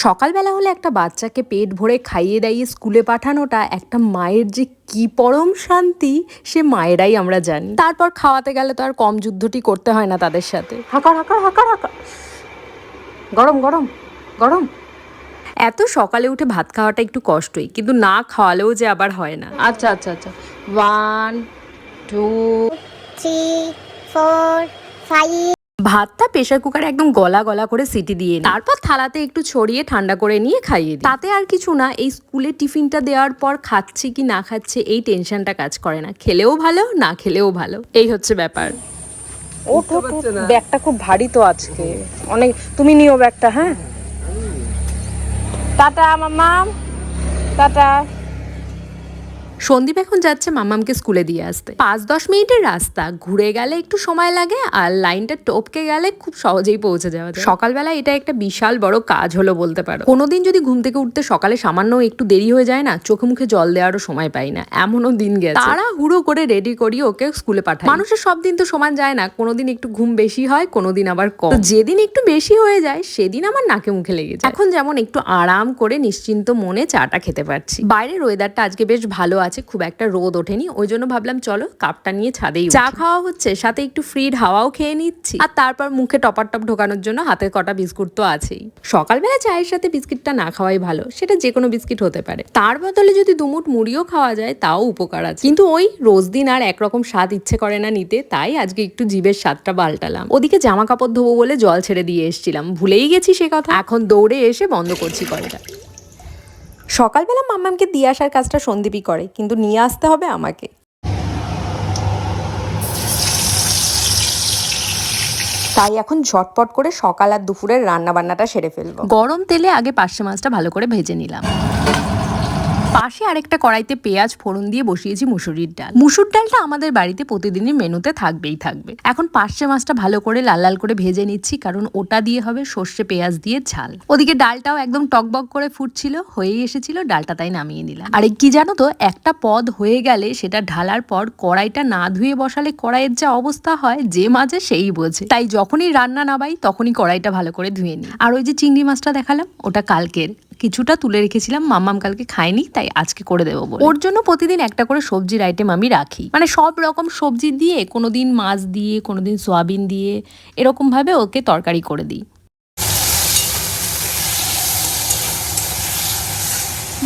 সকালবেলা হলে একটা বাচ্চাকে পেট ভরে খাইয়ে দাইয়ে স্কুলে পাঠানোটা একটা মায়ের যে কি পরম শান্তি সে মায়েরাই আমরা জানি। তারপর খাওয়াতে গেলে তো আর কম যুদ্ধটি করতে হয় না তাদের সাথে। হাঁকার হাঁকার হাঁকার হাঁকার, গরম গরম গরম। এত সকালে উঠে ভাত খাওয়াটা একটু কষ্টই, কিন্তু না খাওয়ালেও যে আবার হয় না। আচ্ছা আচ্ছা আচ্ছা, 1 2 3 4 5। ভাতটা প্রেসার কুকারে একদম গলা গলা করে সিটি দিয়ে নিই, তারপর থালাতে একটু ছড়িয়ে ঠান্ডা করে নিয়ে খাইয়ে দিই। তাতে আর কিছু না, এই স্কুলে টিফিনটা দেওয়ার পর খাচ্ছি কি না খাচ্ছে এই টেনশনটা কাজ করে না। খেলেও ভালো, না খেলেও ভালো, এই হচ্ছে ব্যাপার। ও ব্যাগটা খুব ভারী তো আজকে অনেক, তুমি নিও ব্যাগটা। হ্যাঁ, টাটা মাম্মাম, টাটা। সন্দীপ এখন যাচ্ছে মাম্মামকে স্কুলে দিয়ে আসতে। 5-10 মিনিটের রাস্তা, ঘুরে গেলে একটু সময় লাগে, আর লাইনটা টপকে গেলে খুব সহজেই পৌঁছে যাওয়া যায়। সকালবেলা এটা একটা বিশাল বড় কাজ হলো বলতে পারো। কোনোদিন যদি ঘুম থেকে উঠতে সকালে সামান্য একটু দেরি হয়ে যায় না, চোখে মুখে জল দেওয়ারও সময় পাই না, এমনও দিন গেছে। তারা হুড়ো করে রেডি করি ওকে স্কুলে পাঠায়। মানুষের সব দিন তো সমান যায় না, কোনোদিন একটু ঘুম বেশি হয়, কোনোদিন আবার কম। তো যেদিন একটু বেশি হয়ে যায় সেদিন আমার নাকে মুখে লেগে যায়। এখন যেমন একটু আরাম করে নিশ্চিন্ত মনে চাটা খেতে পারছি। বাইরের ওয়েদারটা আজকে বেশ ভালো আছে, খুব একটা রোদ ওঠেনি, ওই জন্য ভাবলাম চলো কাপটা নিয়ে ছাদেই চা খাওয়া হচ্ছে, সাথে একটু ফ্রিড হাওয়াও খেয়ে নিচ্ছি, আর তারপর মুখে টপার টপ ঢোকানোর জন্য হাতে কটা বিস্কুট তো আছেই। সকালবেলা চায়ের সাথে বিস্কিটটা না খাওয়াই ভালো, সেটা যে কোনো বিস্কিট হতে পারে। তার বদলে যদি দুমুট মুড়িও খাওয়া যায় তাও উপকার আছে, কিন্তু ওই রোজ দিন আর একরকম স্বাদ ইচ্ছে করে না নিতে, তাই আজকে একটু জিভের স্বাদটা পাল্টালাম। ওদিকে জামা কাপড় ধোবো বলে জল ছেড়ে দিয়ে এসেছিলাম, ভুলেই গেছি সে কথা। এখন দৌড়ে এসে বন্ধ করছি কলটা। সকালবেলা মাম্মামকে দিয়ে আসার কাজটা সন্দীপই করে, কিন্তু নিয়ে আসতে হবে আমাকে। তাই এখন ঝটপট করে সকাল আর দুপুরের রান্না বান্নাটা সেরে ফেলবো। গরম তেলে আগে পার্শে মাছটা ভালো করে ভেজে নিলাম। পাশে আরেকটা কড়াইতে পেঁয়াজ ফোড়ন দিয়ে বসিয়েছি মুসুরির ডাল। মুসুর ডালটা আমাদের বাড়িতে প্রতিদিনই মেনুতে থাকবেই থাকবে। এখন পার্শে মাছটা ভালো করে লাল লাল করে ভেজে নিচ্ছি, কারণ ওটা দিয়ে হবে সর্ষে পেঁয়াজ দিয়ে ঝাল। ওদিকে ডালটাও একদম টকবক করে ফুটছিল, হয়েই এসেছিল ডালটা, তাই নামিয়ে নিলাম। আরে কি জানো তো, একটা পদ হয়ে গেলে সেটা ঢালার পর কড়াইটা না ধুয়ে বসালে কড়াইয়ের যা অবস্থা হয় যে মাঝে সেই বোঝে। তাই যখনই রান্না নামাই তখনই কড়াইটা ভালো করে ধুয়ে নিই। আর ওই যে চিংড়ি মাছটা দেখালাম, ওটা কালকের, কিছুটা তুলে রেখেছিলাম, মাম্মাম কালকে খায়নি তাই আজকে করে দেবো বলে। ওর জন্য প্রতিদিন একটা করে সবজির আইটেম আমি রাখি, মানে সব রকম সবজি দিয়ে, কোনোদিন মাছ দিয়ে, কোনোদিন সোয়াবিন দিয়ে, এরকম ভাবে ওকে তরকারি করে দিই।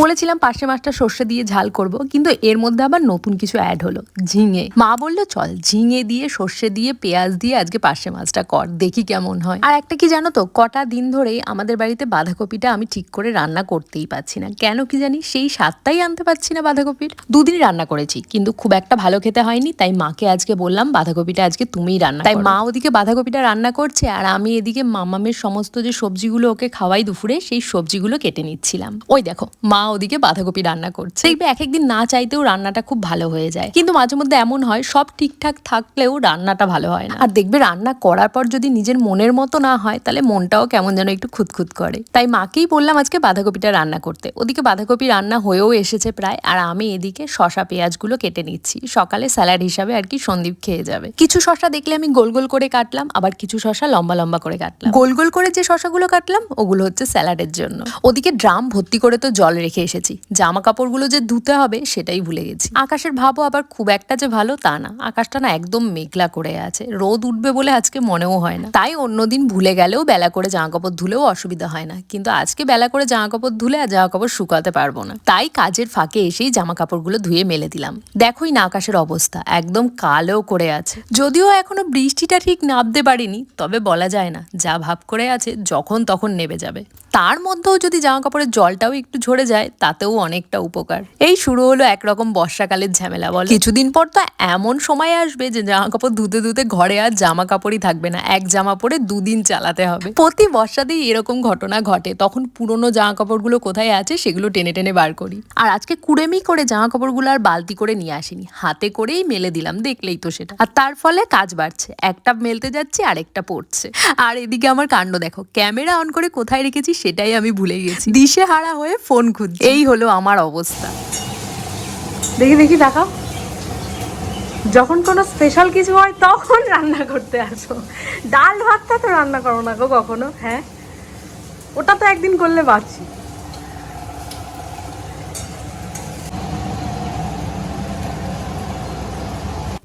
বলেছিলাম পার্শে মাছটা সর্ষে দিয়ে ঝাল করব, কিন্তু এর মধ্যে আবার নতুন কিছু অ্যাড হলো, ঝিঙে। মা বললো চল ঝিঙে দিয়ে, সর্ষে দিয়ে, পেঁয়াজ দিয়ে আজকে পার্শে মাছটা কর, দেখি কেমন হয়। আর একটা কি জানো তো, কটা দিন ধরেই আমাদের বাড়িতে বাঁধাকপিটা আমি ঠিক করে রান্না করতেই পারছি না, কেন কি জানি, সেই স্বাদটাই আনতে পারছি না বাঁধাকপির। দুদিন রান্না করেছি কিন্তু খুব একটা ভালো খেতে হয়নি, তাই মাকে আজকে বললাম বাঁধাকপিটা আজকে তুমিই রান্না করো। তাই মা ওদিকে বাঁধাকপিটা রান্না করছে, আর আমি এদিকে মাম্মামের সমস্ত যে সবজিগুলো ওকে খাওয়াই দুপুরে, সেই সবজিগুলো কেটে নিচ্ছিলাম। ওই দেখো মা ওদিকে বাঁধাকপি রান্না করছে। দেখবে এক একদিন না চাইতেও রান্নাটা খুব ভালো হয়ে যায়, কিন্তু মাঝে মধ্যে এমন হয় সব ঠিকঠাক থাকলেও রান্নাটা ভালো হয় না। আর দেখবে রান্না করার পর যদি নিজের মনের মতো না হয়, তাহলে মনটাও কেমন যেন একটু খুঁতখুত করে। তাই মাকেই বললাম আজকে বাঁধাকপিটা রান্না করতে। ওদিকে বাঁধাকপি রান্না হয়েও এসেছে প্রায়, আর আমি এদিকে শশা পেঁয়াজগুলো কেটে নিচ্ছি, সকালে স্যালাড হিসাবে আর কি সন্দীপ খেয়ে যাবে। কিছু শশা দেখলে আমি গোল গোল করে কাটলাম, আবার কিছু শশা লম্বা লম্বা করে কাটলাম। গোল গোল করে যে শশাগুলো কাটলাম ওগুলো হচ্ছে স্যালাডের জন্য। ওদিকে ড্রাম ভর্তি করে তো জল রেখে এসেছি, জামা কাপড়গুলো যে ধুতে হবে সেটাই ভুলে গেছি। আকাশের ভাবও আবার খুব একটা যে ভালো তা না, আকাশটা না একদম মেঘলা করে আছে, রোদ উঠবে বলে আজকে মনেও হয় না। তাই অন্যদিন ভুলে গেলেও বেলা করে জামা কাপড় ধুলেও অসুবিধা হয় না, কিন্তু আজকে বেলা করে জামা কাপড় ধুলে আর জামা কাপড় শুকাতে পারবো না। তাই কাজের ফাঁকে এসেই জামা কাপড়গুলো ধুয়ে মেলে দিলাম। দেখোই না আকাশের অবস্থা একদম কালো করে আছে, যদিও এখনো বৃষ্টিটা ঠিক নামতে পারিনি, তবে বলা যায় না, যা ভাব করে আছে যখন তখন নেমে যাবে। তার মধ্যেও যদি জামা কাপড়ের জলটাও একটু ঝরে যায় তাতেও অনেকটা উপকার। এই শুরু হলো একরকম বর্ষাকালের ঝামেলা। বল কিছুদিন পর তো এমন সময় আসবে যে জামা কাপড় ধুতে ধুতে ঘরে আর জামা কাপড়ই থাকবে না, এক জামা পরে 2 দিন চালাতে হবে। প্রতি বর্ষাতেই এরকম ঘটনা ঘটে, তখন পুরোনো জামা কাপড়গুলো কোথায় আছে সেগুলো টেনে টেনে বার করি। আর আজকে কুড়েমি করে জামা কাপড়গুলো আর বালতি করে নিয়ে আসিনি, হাতে করেই মেলে দিলাম, দেখলেই তো সেটা। আর তার ফলে কাজ বাড়ছে, একটা মেলতে যাচ্ছি আরেকটা পড়ছে। আর এদিকে আমার কাণ্ড দেখো, ক্যামেরা অন করে কোথায় রেখেছি সেটাই আমি ভুলে গেছি, দিশে হারা হয়ে ফোন খুঁজছি। এই হলো আমার অবস্থা। দেখি দেখি দেখাও, যখন কোনো স্পেশাল কিছু হয় তখন রান্না করতে আসো, ডাল ভাতটা তো রান্না করো না গো কখনো। হ্যাঁ ওটা তো একদিন করলে বাঁচি।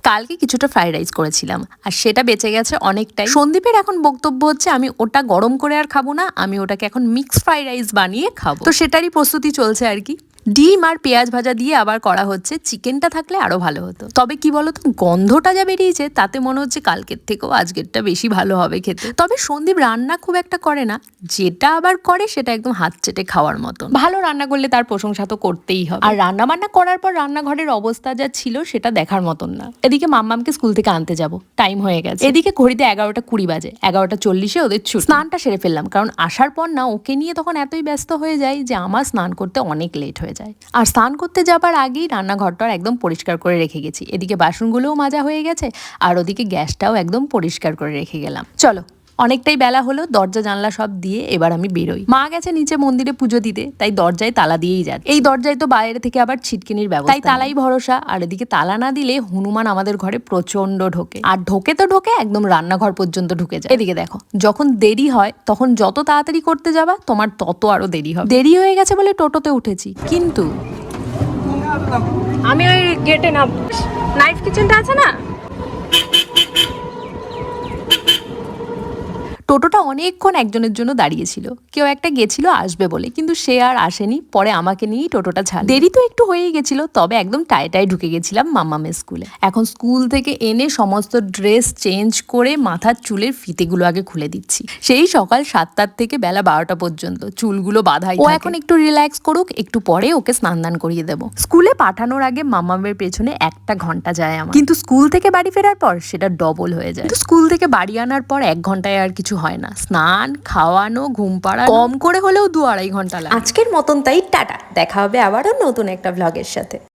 কালকে কিছুটা ফ্রাইড রাইস করেছিলাম আর সেটা বেঁচে গেছে অনেকটাই। সন্দীপের এখন বক্তব্য হচ্ছে আমি ওটা গরম করে আর খাবো না, আমি ওটাকে এখন মিক্স ফ্রাইড রাইস বানিয়ে খাবো। তো সেটারই প্রস্তুতি চলছে আর কি। ডিম আর পেঁয়াজ ভাজা দিয়ে আবার করা হচ্ছে। চিকেনটা থাকলে আরো ভালো হতো, তবে কি বলতো গন্ধটা যা বেরিয়েছে তাতে মনে হচ্ছে কালকের থেকেও আজকেরটা বেশি ভালো হবে খেতে। তবে সন্দীপ রান্না খুব একটা করে না, যেটা আবার করে সেটা একদম হাত চেটে খাওয়ার মতন। ভালো রান্না করলে তার প্রশংসা তো করতেই হবে, আর রান্না বান্না করার পর রান্নাঘরের অবস্থা যা ছিল সেটা দেখার মতন না। এদিকে মাম্মামকে স্কুল থেকে আনতে যাব, টাইম হয়ে গেছে। এদিকে ঘড়িতে 11:20 বাজে, 11:40 ওদের ছুটি। স্নানটা সেরে ফেললাম, কারণ আসার পর না ওকে নিয়ে তখন এতই ব্যস্ত হয়ে যায় যে আমার স্নান করতে অনেক লেট হয়ে যায়। আর স্নান করতে যাবার আগেই রান্নাঘরটা একদম পরিষ্কার করে রেখে গেছি। এদিকে বাসনগুলোও মাজা হয়ে গেছে, আর ওদিকে গ্যাসটাও একদম পরিষ্কার করে রেখে গেলাম। চলো, অনেকটাই বেলা হলো, দরজা জানলা সব দিয়ে এবার আমি বেরোই। মা গেছে নিচে মন্দিরে পুজো দিতে, তাই দরজায় তালা দিয়েই যায়। এই দরজায় তো বাইরে থেকে আবার ছিটকিনির ব্যবস্থা, তাই তালাই ভরসা। আর এদিকে তালা না দিলে হনুমান আমাদের ঘরে প্রচন্ড ঢোকে, আর ঢোকে তো ঢোকে একদম রান্নাঘর পর্যন্ত ঢুকে যায়। এদিকে দেখো, যখন দেরি হয় তখন যত তাড়াতাড়ি করতে যাবা তোমার তত আরো দেরি হবে। দেরি হয়ে গেছে বলে টোটোতে উঠেছি, কিন্তু আমি ওই গেটে না, নাইফ কিচেনটা আছে না, টোটোটা অনেকক্ষণ একজনের জন্য দাঁড়িয়েছিল। কেউ একটা গেছিল আসবে বলে, কিন্তু সে আর আসেনি। পরে আমাকে নিয়েই টোটোটা ছাড়। দেরি তো একটু হয়েই গেছিল, তবে একদম টাইটাই ঢুকে গেছিলাম মাম্মামের স্কুলে। এখন স্কুল থেকে এনে সমস্ত ড্রেস চেঞ্জ করে মাথার চুলের ফিতেগুলো আগে খুলে দিচ্ছি। সেই সকাল 7টার থেকে বেলা 12টা পর্যন্ত চুলগুলো বাঁধাই। ও এখন একটু রিল্যাক্স করুক, একটু পরে ওকে স্নান দান করিয়ে দেবো। স্কুলে পাঠানোর আগে মাম্মামের পেছনে 1 ঘন্টা যায় আমার, কিন্তু স্কুল থেকে বাড়ি ফেরার পর সেটা ডবল হয়ে যায়। স্কুল থেকে বাড়ি আনার পর 1 ঘন্টায় আর কিছু হয় না। স্নান, খাওয়ানো, ঘুম পাড়া, কম করে হলেও 2-2.5 ঘন্টা লাগে। আজকের মতন তাই টাটা, দেখা হবে আবারও নতুন একটা ভ্লগের সাথে।